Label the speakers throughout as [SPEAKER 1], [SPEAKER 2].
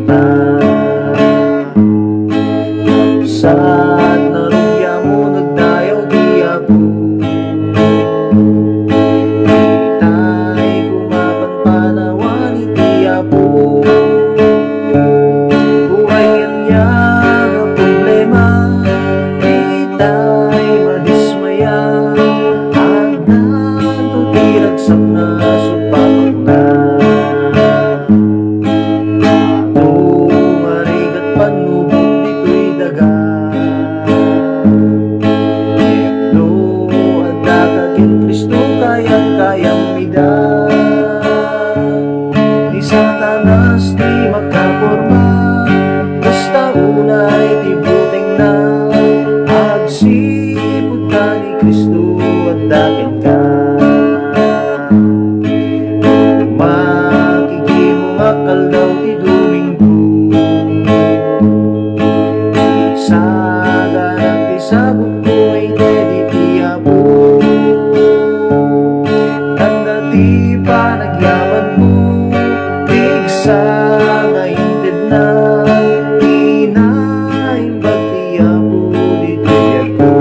[SPEAKER 1] ta. Sad na rungya mo nagdayaw di ako, itay kumapan panawan iti ako. Buhay kanya na problema, itay madismaya, hanggang tutiragsak na supapak na. Marigat panubog dito'y daga, Ito at dakakin Kristo kayang-kayang mida. Di Satanas di makaporma, basta unay di buteng na. Agsipod ka ni Kristo at dakin ka, makikimong akal daw ti Domingo. Isaga ng tisabog ko ay dedi tiyapo, tanda ti panagyaman mo, tigsa ngaintid na, inaimbag tiyapo di tiyapo.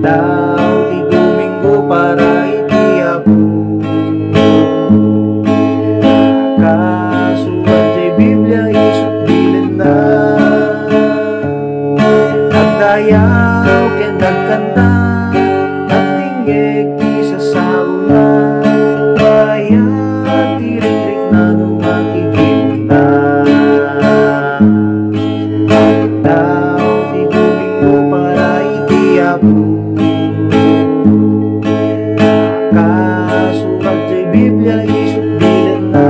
[SPEAKER 1] Daw ti Domingo para itiyapo, kasulat sa Biblia isut bilin na. Nagdayaw ken nagkanta, nagtingeg ti sasauna, kaya tirik-rik na nung makikita. Daw ti Domingo para itiyapo, kasulat sa Biblia isut bilin na.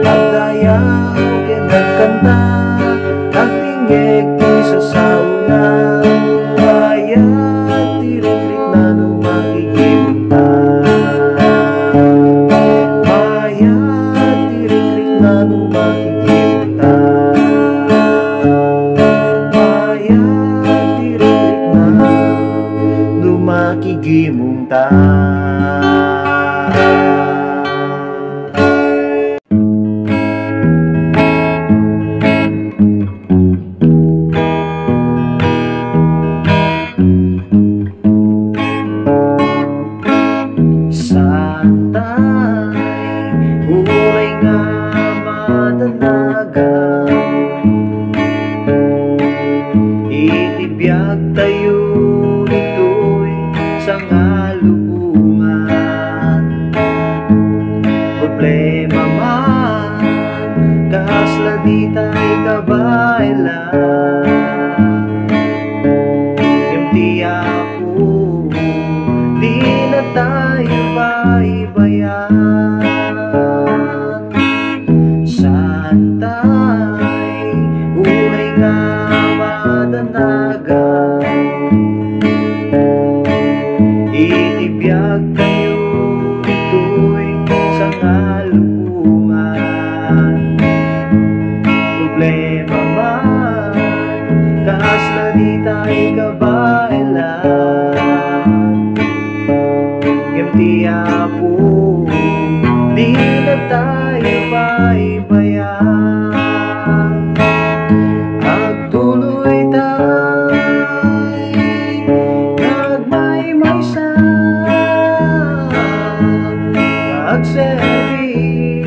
[SPEAKER 1] Nagdayaw ken nagkanta, nagtingeg ti sasauna, kaya tirik-rik na nung makikita. Kaya tirik-rik na nung makikita. Kaya tirik-rik na nung makikita. Santay, ulay nga madanagan, itibiyag tayo nito'y sangalubungan. Problema man, kasla di tayo kabailan, empty ako, di na tayo baibayan. Santay, ulay nga madanagan, itibiyag kayo ito'y sangalubungan. Problema man, kasla di tayo kabailan, empty ako, di na tayo baibayan. Agtuloy tayo, nagmaymaysa, agserbi,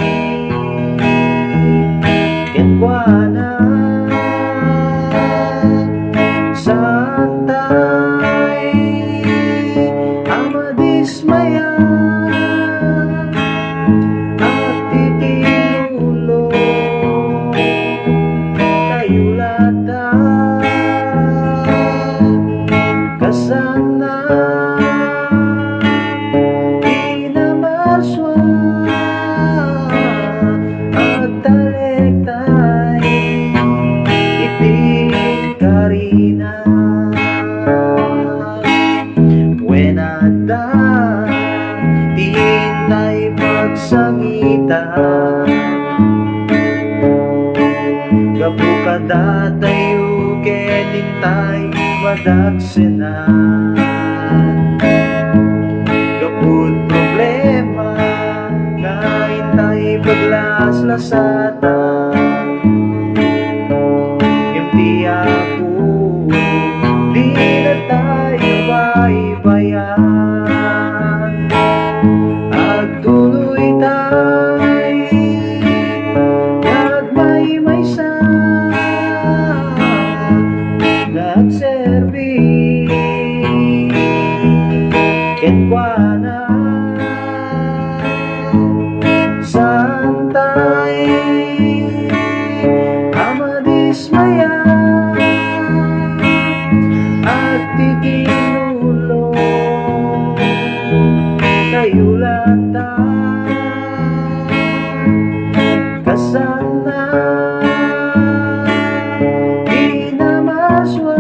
[SPEAKER 1] kenkwana. Santay, amadismaya, at titinulo tayo lata, kasana inamarswa, at talektay iti karina. Wenada tintay pagsangita, kapukada tayo ketintay madagsenan. Kaput problema nga paglaslasatan. Empty ako, di na tayo baybayan. At tuloy tayo nagmaymaysa, nagserbi kenkwana santai amadismaya at tiginulo kayulata kasana inamaswa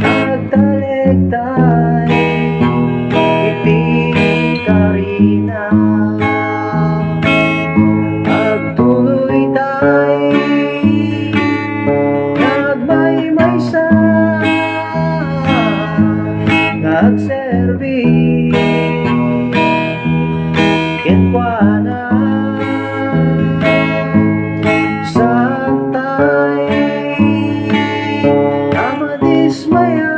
[SPEAKER 1] at talegtay iting karina. Agtuloy tayo nagmaymaysa, nagserbi kenkwana santay amadismaya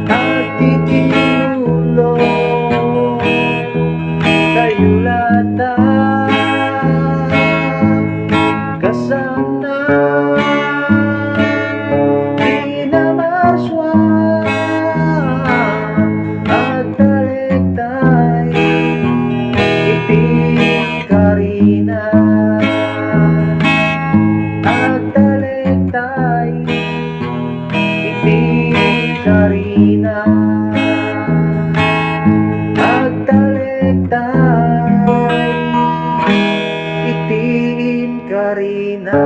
[SPEAKER 1] at titinulo kayulata kasana inamaswa at talegtay iting karina. At talegtay iting karina. At talegtay iting karina.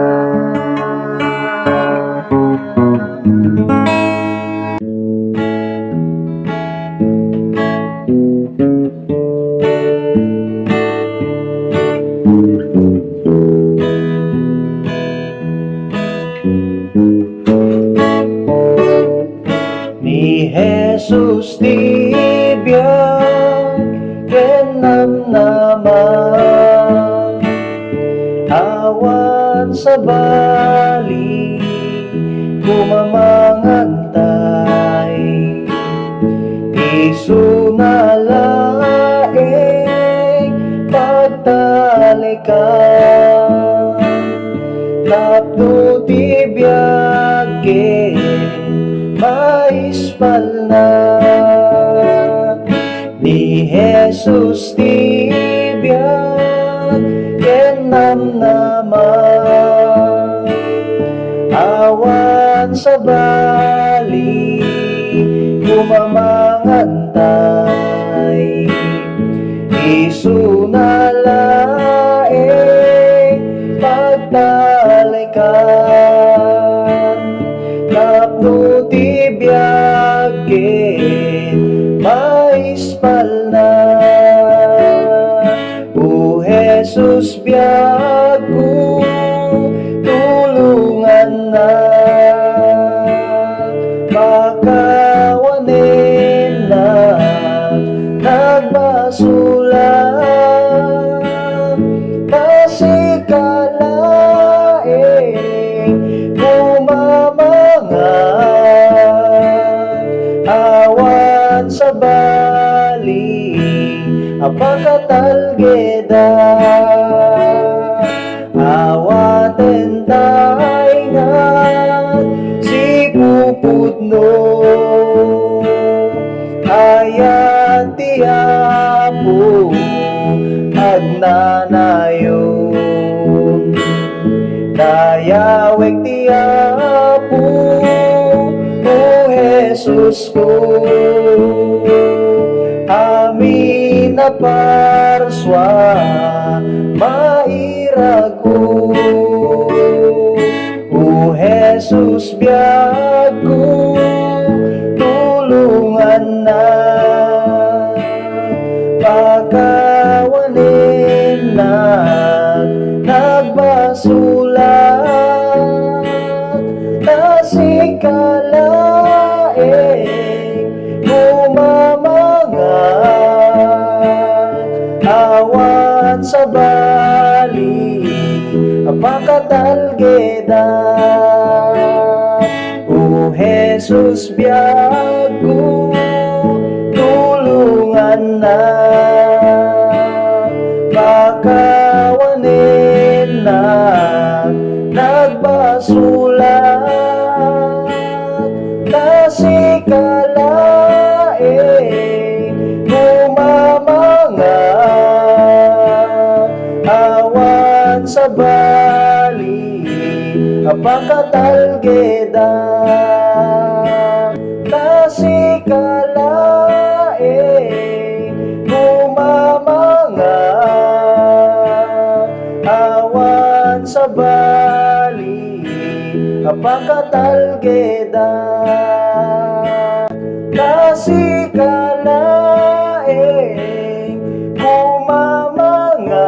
[SPEAKER 1] Ni Jesus tibiyag kenamnaman, awan sa bali kumamangantay, isu nalaeng pagtalikan, tapno tibiyagin maispal na. Ni Jesus tibiyag kenamnaman, awan sa bali kumamangantay, isu nalaeng pagtalikan, tapno tibiyagin maispal na. O Jesus biyag ko tulungan na, makawanin na nagmasulat, kasi kalaeng bumamangat, awan sa bali apakatalgeda, awaten taingat si pupudno, ayat tiapo agnanayon, dayawek tiapo o Jesus ko, amin na parswa mairago. O Jesus biyag ko tulungan na, pagkawanin na nagbasulat, kasi kalaeng bumamangat, sa bali pagkatalgeda. O Jesus, biyag ko tulungan na pakawanin na nagbasulat kasi kalaing bumamangat awan sa bali pagkatalgeda. Kasi kalaing bumamangat awan sa bali pagkatalgeda. Kasi kalaing bumamangat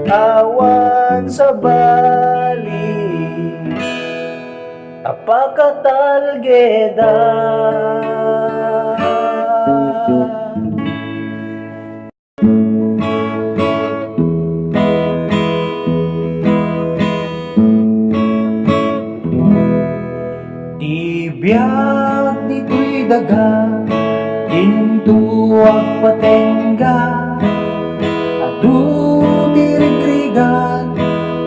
[SPEAKER 1] awan sa bali pagkatalgeda. Tibiyag dito'y daga, tintuwag patengga, adu dirigrigan,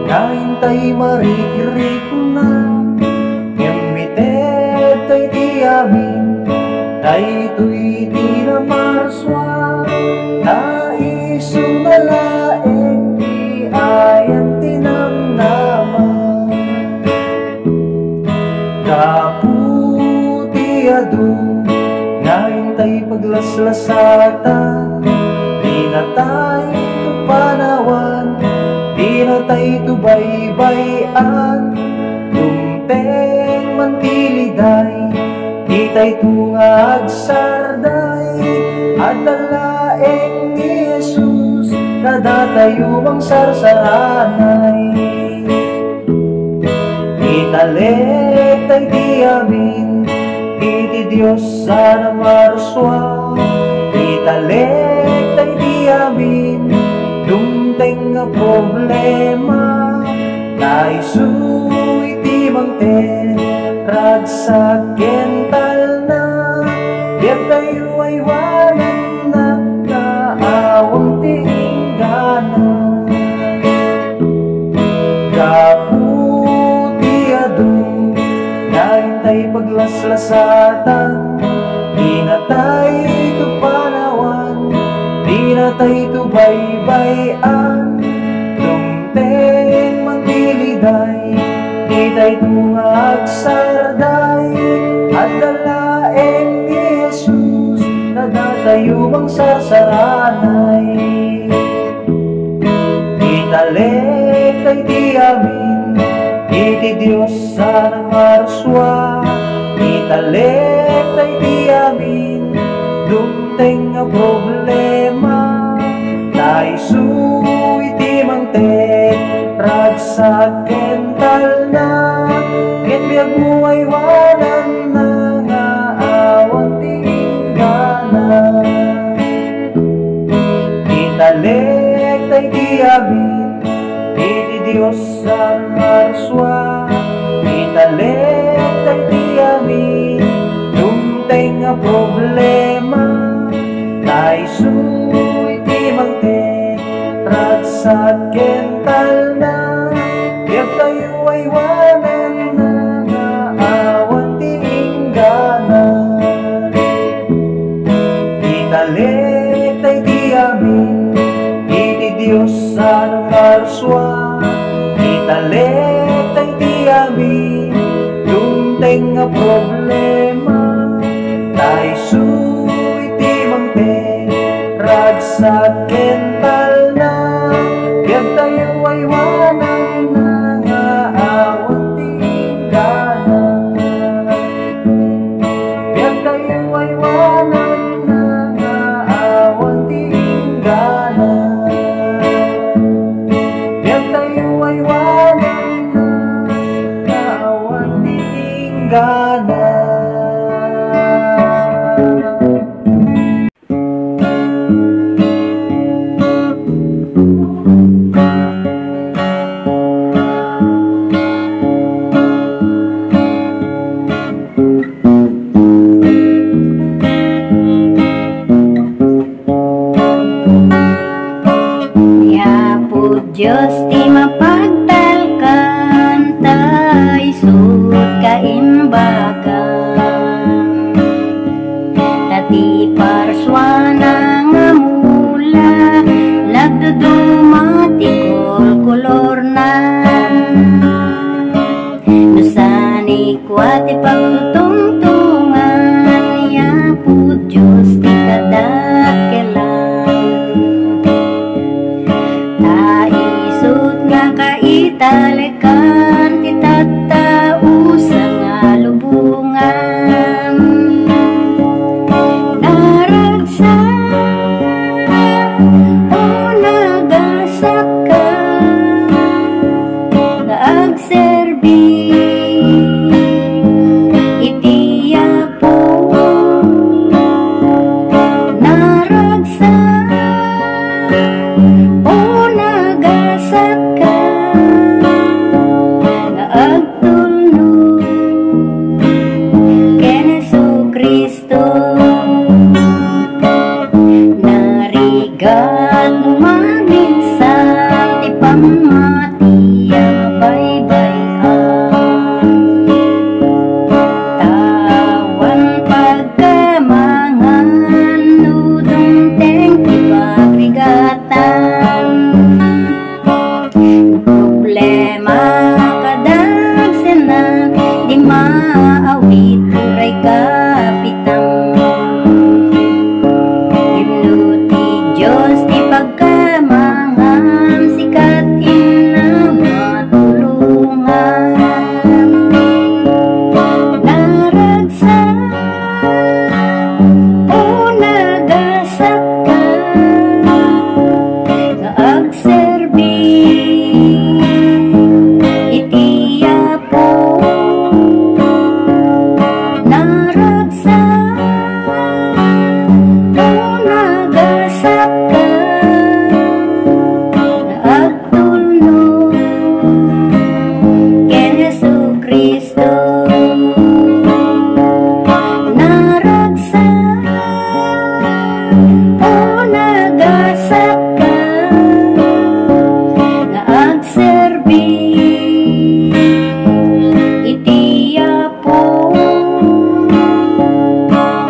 [SPEAKER 1] ngayon marikirik na, imited tay di amin, tay to'y di na marswa, naisong nalaeng di ayan tinamnaman. Kaputi adu, ngayon tay paglaslasatan, di na tayo panawan, di na tayo baybayan, tumpeng mantiliday, di tayo tungag sarday, at dalaeng ni Jesus, kada tayo ang sarsanay. Italek tay di amin, iti Diyos sana marswa. Italek tay di amin, dumteng nga problema, naisu iti mangten, ragsak kental na, biag tayo ay wanan na, naawang tinggana. Ngayon tayo paglaslasatan, di na tayo panawan, di na tayo baybayan, dumteng mantiliday, di tayo tungag sarday, at dalaeng ni Jesus, kada tayo mang sarsaranay. Italek tay di amin, iti Diyos sana marswa. Italek tay di amin, dumteng nga problema, naisu iti mangtek, ragsak kental na, ket biag mo ay wanan na, nga awan tinggana. Italek tay di amin, iti Diyos sana marswa. Italek tay di amin, dumteng nga problema, naisu iti mangtek, ragsak kental na, biag tayo ay wanan na, nga awan tinggana. Italek tay di amin, iti Diyos sana marswa. Italek tay di amin, dumteng nga problema, naisu iti mangtek, ragsak kental na, biag tayo ay wanan na, nga awan tinggana. Biag tayo ay wanan na, nga awan tinggana. Biag tayo ay wanan na, nga awan tinggana.
[SPEAKER 2] kadakkelan. Taisut nga kaitalekan ti tattausa nga lubungan. Naragsa o nagasak ka nga agserbi iti apo. Naragsa o nagasak ka nga agtulnog ken Jesu-Kristo. Narigat mo maminsan ti pamati ang baybayan. Tawan pagkamangan nudong ti pabrigatan. Problema kadagsenan di maawit uray kapitan. Diyos ti pagkamangan sikat ina matulungan. Naragsa o nagasak ka nga agserbi iti apo. Naragsa o nagasak ka nga agtulnog ken Jesu-Kristo. Naragsa o nagasak ka nga agserbi iti apo.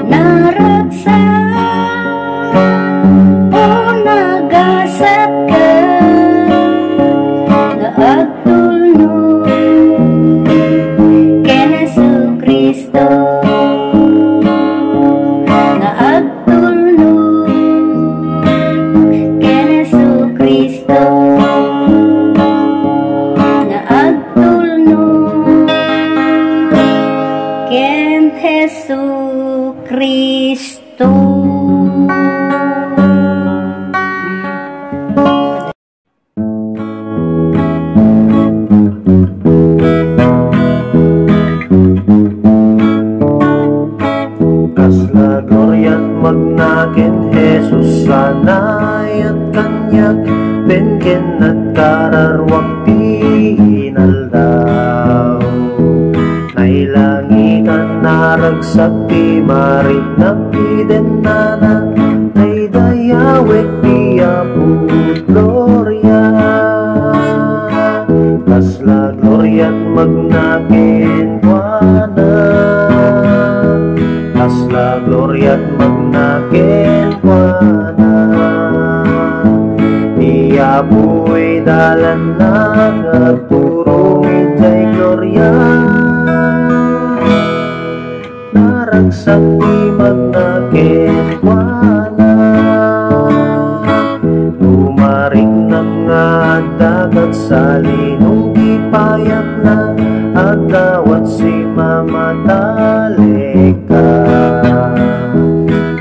[SPEAKER 2] Naragsa o nagasak ka nga agtulnog ken Jesu-Kristo. Nga agtulnog ken Jesu-Kristo. Nga agtulnog ken Jesu-Kristo.
[SPEAKER 1] Kasla glorya't magnakin Jesus sanay at kanyak benken at kararwak tinaldaw. Nailangitan naragsak ti marinag ti denana ay dayawek ti aput gloria. Kasla glorya't magnakin kuana, kasla glorya't magnakin kuana. Iabu'y dalan na nagturong itay glorya. Naragsak ti magnakin kuana. Tumaring na nga dagat sa linong ipayak na agawat si mamatalika.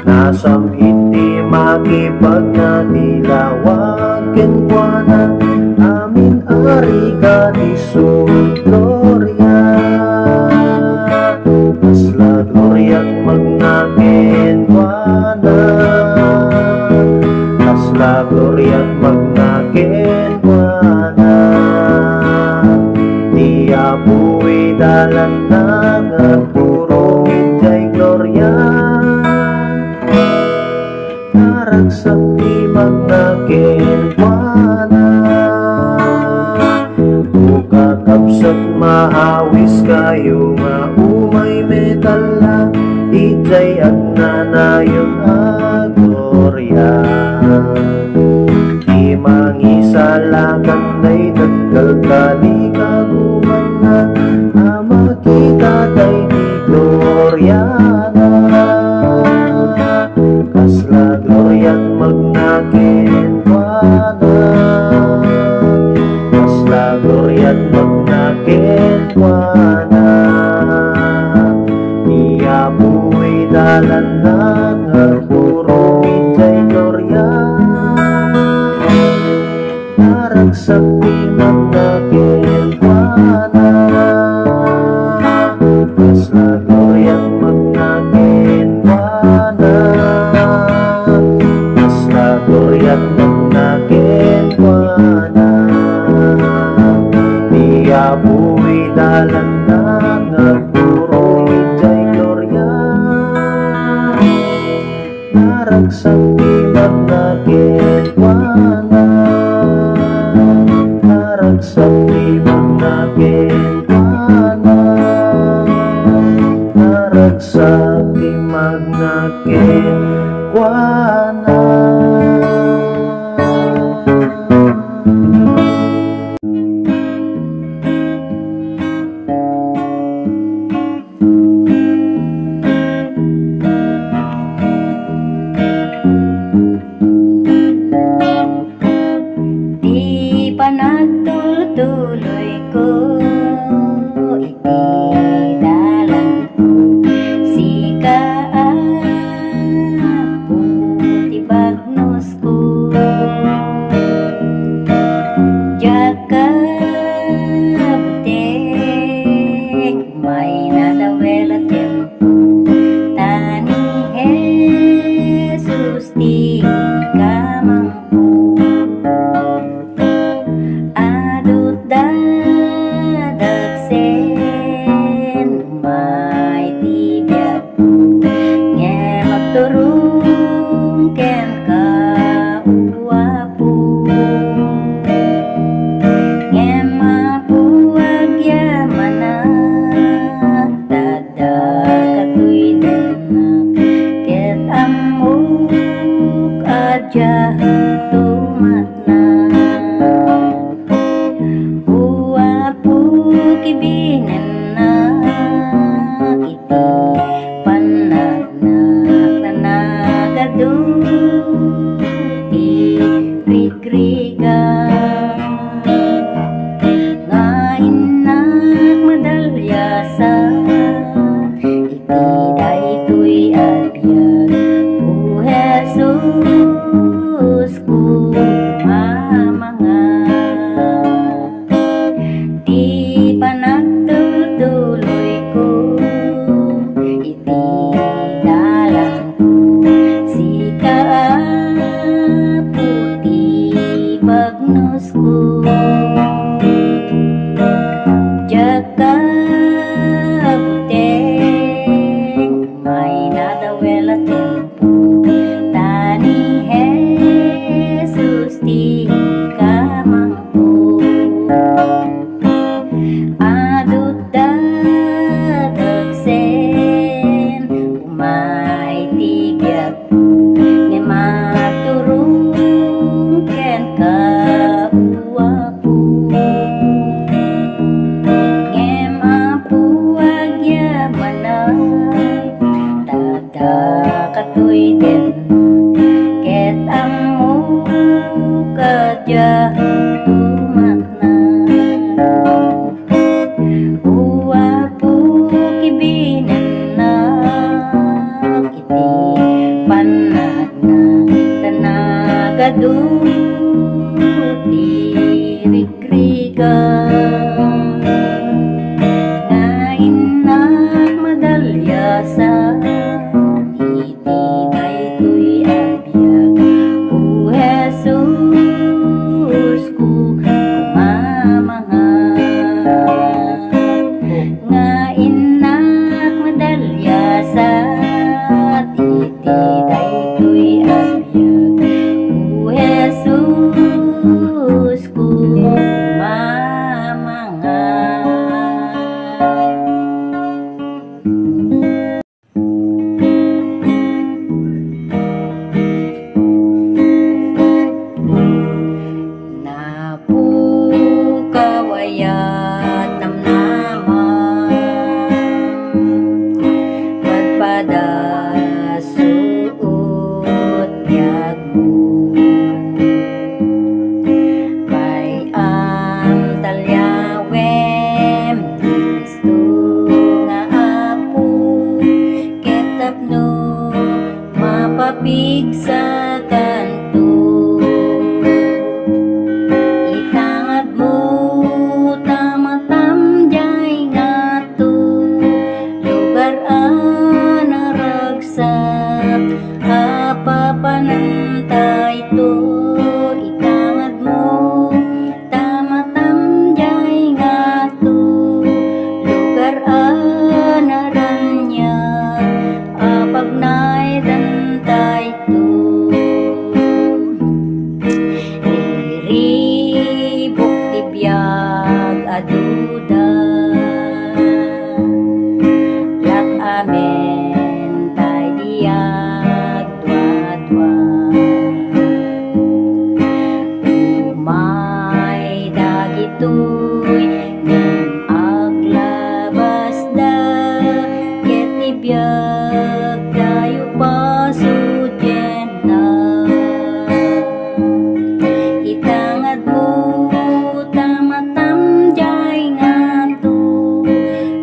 [SPEAKER 1] Nasam iti makipag na dilawakin kuana amin ari ka isut gloria. Kasla glorya't magnakin kuana, kasla glorya't magnakin kuana. Di abu'y dalan na nagturong itay glorya. Naragsak ti magnakin kuana. Ukakapsat mahawis kayo nga umay metala itay agnanayon a glorya. Di mangisalakan day nagkal kali kaguman na makita day di glorya na. Kasla magnakenwana, basta glorya't magnakenwana. Iya buhay dalan ng agpuro ijay glorya, naragsak di magnakenwana, basta glorya't magnakenwana, basta glorya't magnakenwana. Iya buhay dalan ng agpuro ijay glorya, naragsak di magnakenwana, naragsak di magnakenwana, naragsak di magnakenwana.
[SPEAKER 2] Di pa nagtuloy ko, itidalan ko si kaapo, ti bagnos ko. Jaka buting may nadawel at tempo, tani Jesus ti kamangko. Adut dadagsen may tibiyag ko, nge magturong ken kauwapo, nge mapuwag yamanak dadakatoy denak, ket amok adya tumatnak. Uwapo kibinenak iti panagnak na nagadu ti rigriga, nga inak madalyasan iti daytoy abiyag. O Jesus ko mamangan, di pa nagtutuloy ko, itidalan ko si kaapo ti bagnos ko. Jaka buteng may nadawel at tempo, tani Jesus ti kamangko. Adut dadagsen umay tibiyag ko, nge maturong ken kauwapo, nge mapuwag yamanak dadakatoy denak, ket amok adya tumatnak. Uwapo kibinenak iti panagnak tanagadu ti rigriga, nga inak madalyasan iti daytoy abiyag. O Jesus ko kumamangan, nga inak madalyasan iti daytoy abiyag. O Jesus papanantay to itangad mo tamatamjay nga to lugar anaranya apagnay dantay to riribok tibiyag aduda lat amen tay diag dwa-dwa umay dagitoy ngem aglabas da ket tibiyag dayo pasudyen na itangad mo tamatamjay nga to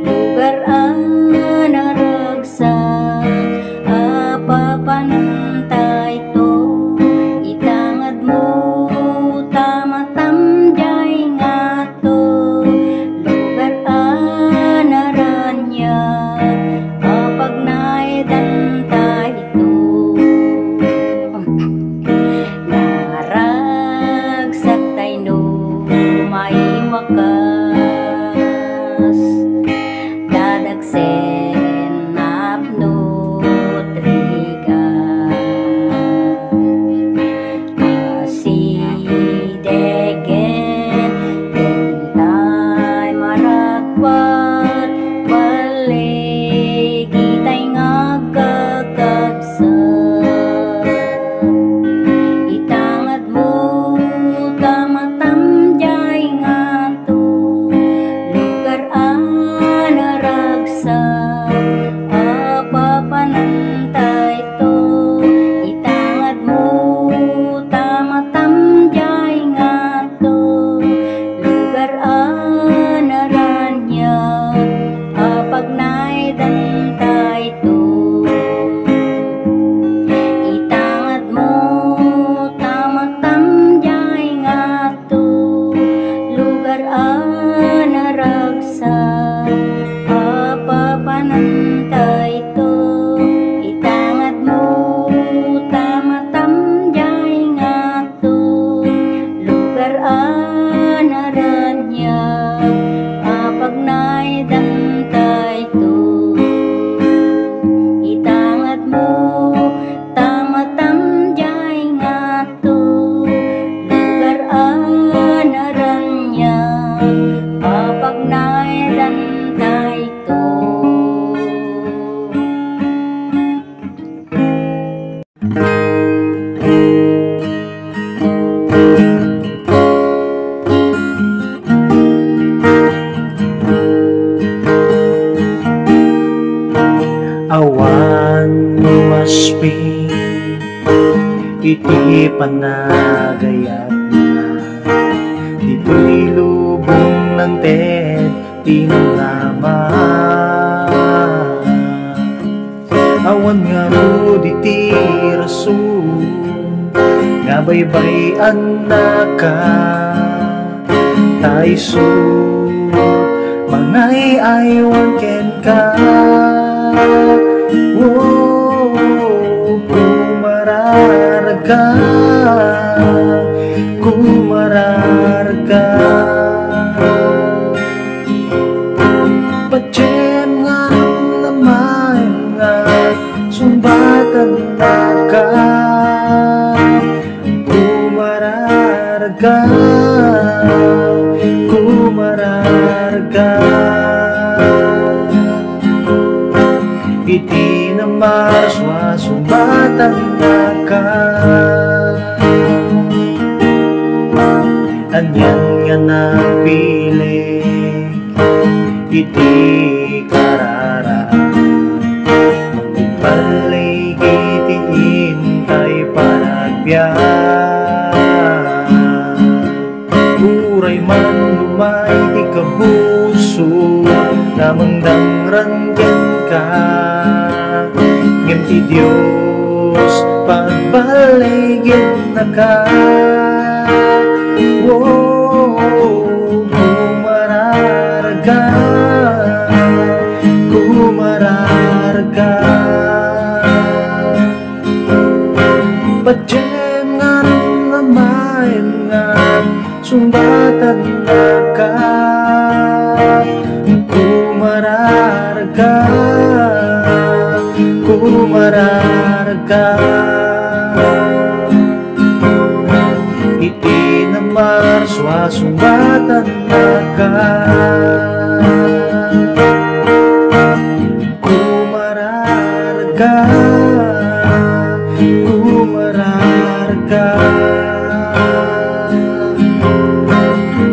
[SPEAKER 2] lugar anaragsak apapanantay to itangad mo tamatamjay nga to lugar anaranya apagnay dantay to naragsak tay no maiwakas dadagsen napnot riga asidegen tintay marakpat balik itay ngagkakabsat itangad mo tamatamjay nga to lugar anaragsak apapanantay to itangad mo tamatamjay nga to lugar anaranya apagnay dantay to itangad mo tamatamjay nga to lugar anaragsak apapanantay to itangad mo tamatamjay nga to lugar anaranya apagnay dantay to itangad mo tamatamjay nga to lugar anaranya apagnay dantay to
[SPEAKER 1] Awan maspi iti panagayat na dito'y lubong ng tet tinalaman awan nga ro diti rason nga baybayan na ka taiso mangay aywan ken ka kumararga kumararga pacem nga naman nga sumbatan na ka kumararga kumararga iti na marswa sumbatan na ka anyan nga napilig iti karara magpalig iti intay panagbiyak uray man lumay di kabuso namang ranggan ka ngem ti Diyos pagbaligid na ka kumararga kumararga Bajem nga namayan nga sumbatan na ka kumararaga iti na marswa sumbatan na ka kumararaga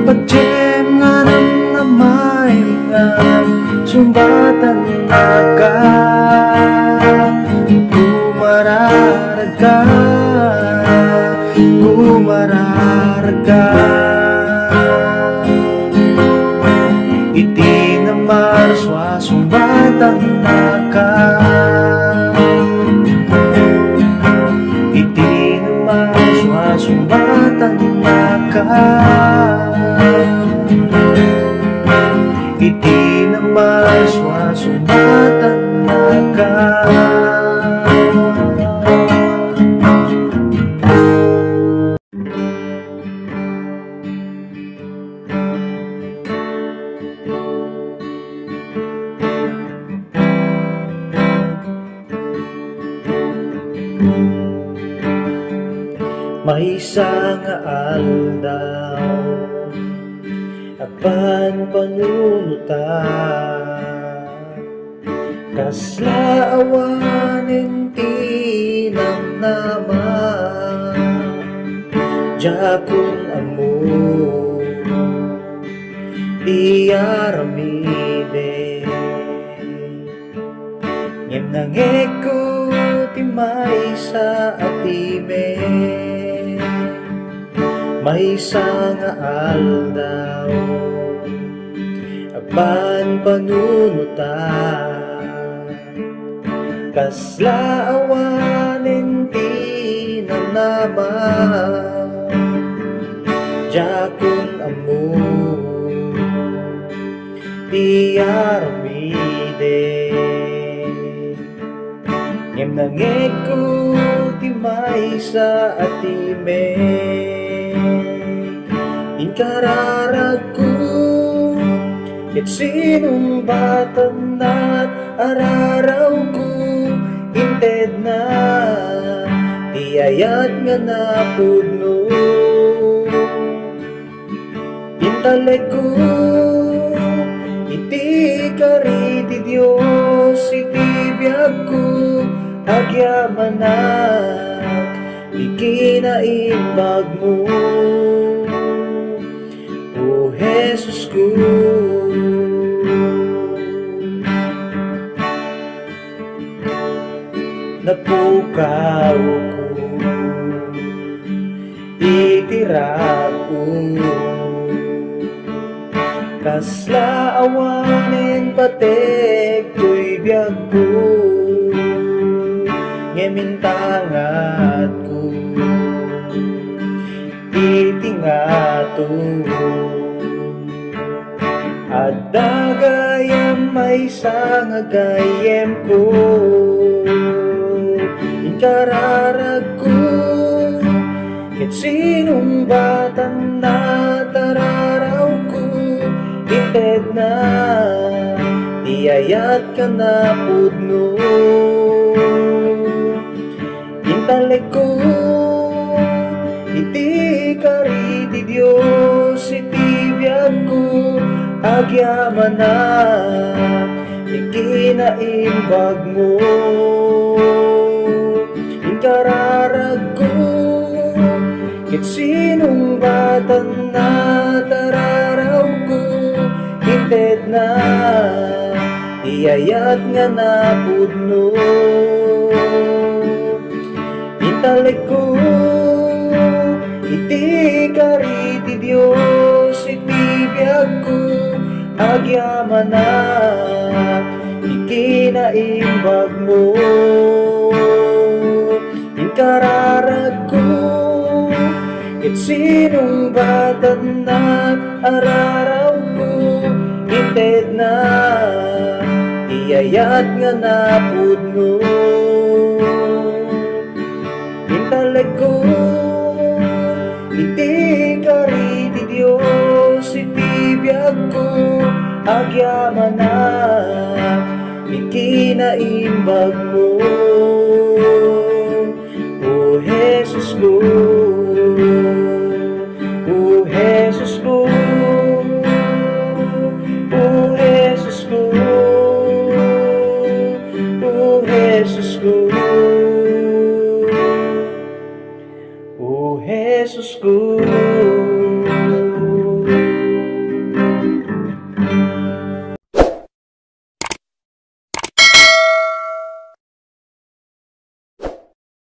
[SPEAKER 1] Bajem nga namayan nga sumbatan na ka kumararaga iti na marswa sumbatan na ka iti na marswa sumbatan na ka iti na marswa sumbatan na ka May isang aldaw apan panunuta kasla awanen tinamnama jakun amo diaramide ngem nangeko timay sa atime may isang aldaw apan panunuta kasla awanen tinamnama jakun amo diaramide ngem nangeko timay sa atime inkararaku ket sinumbatan at araraw ko inted na tiyayat nga napudno intalek ko iti kariti Dios iti biyag ko agyamanak ikinaimbag mo O Jesus ko napukaw ko itirap ko kasla awanen patek ko'y biyag ko ngemintangat ko itingato at dagayam may sangagayem ko inkararag ko ket sinumbatan na tararaw ko ited na tiyayat ka na pudno intalek ko iti kariti Dios iti biyag ko agyamanak ikinaimbag mo inkararag ko ket sinumbatan na tararaw ko ited na tiyayat nga napudno intalek ko iti kariti Dios iti biyag ko agyamanak ikinaimbag mo inkararag ko ket sinumbatan na araraw ko ited na tiyayat nga napudno Italag ko iti kariti Diyos iti biag ko agyamana ikinaimbag mo O Jesus ko, O Jesus ko, O Jesus ko, O Jesus ko, O Jesus ko.